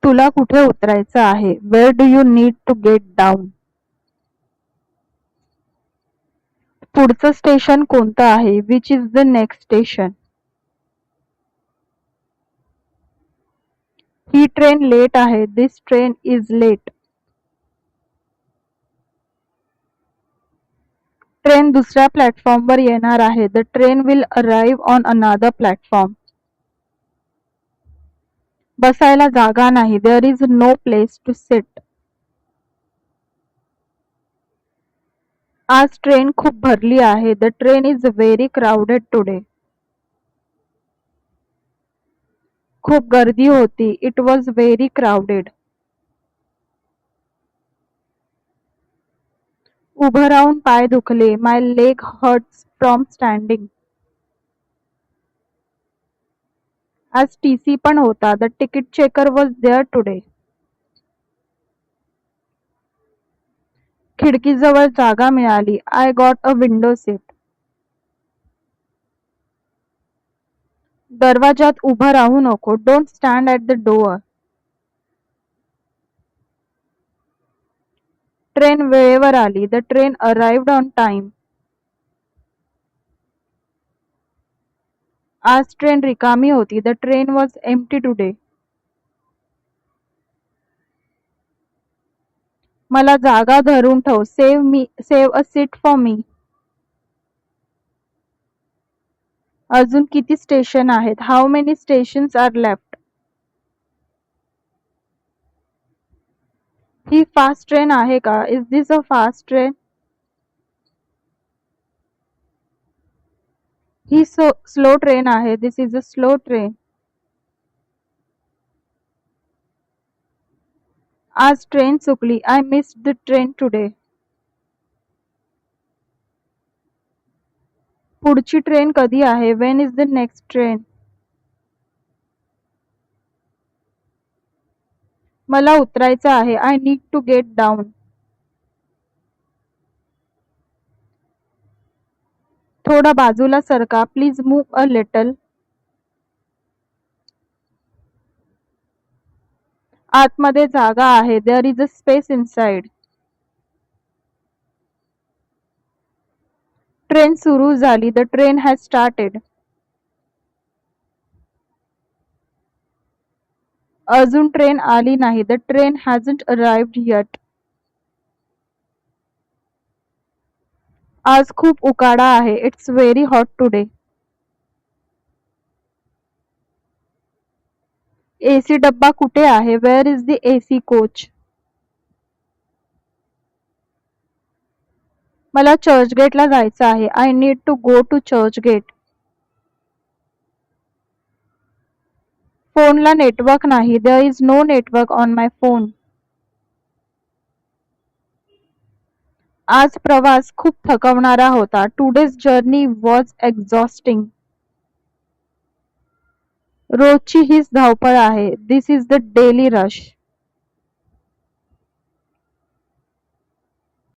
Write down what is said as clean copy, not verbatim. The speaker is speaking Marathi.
तुला कुठे उतरायचं आहे? Where do you need to get down? पुढचं स्टेशन कोणतं आहे? Which is the next station? ही ट्रेन लेट आहे. This train is late. Train दुसऱ्या प्लॅटफॉर्मवर येणार आहे. The train will arrive on another platform. बसायला जागा नाही. There is no place to sit. आज ट्रेन खूप भरली आहे. The train is very crowded today. खूप गर्दी होती. It was very crowded. उभं राहून पाय दुखले. My leg hurts from standing. आज टीसी पण होता. The ticket checker was there today. खिडकीजवळ जागा मिळाली. I got a window seat. दरवाजात उभं राहू नको. Don't stand at the door. Train वेळेवर आली. The train arrived on time. आज ट्रेन रिकामी होती. The train was empty today. मला जागा धरून ठेव. Save a seat for me. अजून किती स्टेशन आहेत? How many stations are left? ही फास्ट ट्रेन आहे का? Is this a fast train? ही स्लो ट्रेन आहे. This is a slow train. आज ट्रेन चुकली. I missed the train today. पुढची ट्रेन कधी आहे? When is the next train? मला उतरायचं आहे. I need to get down. थोडा बाजूला सरका. Please move a little. आतमध्ये जागा आहे. There is a space inside. Train सुरू झाली. The train has started. अजून ट्रेन आली नाही. The train हॅजंट arrived yet. आज खूप उकाडा आहे. It's very hot today. AC डब्बा कुठे आहे? Where is the AC coach? मला चर्चगेटला जायचं आहे. I need to go to Churchgate. फोनला नेटवर्क नाही. There is no network on my phone. आज प्रवास खूप थकवणारा होता. Today's journey was exhausting. रोजची हीच धावपळ आहे. This is the daily rush.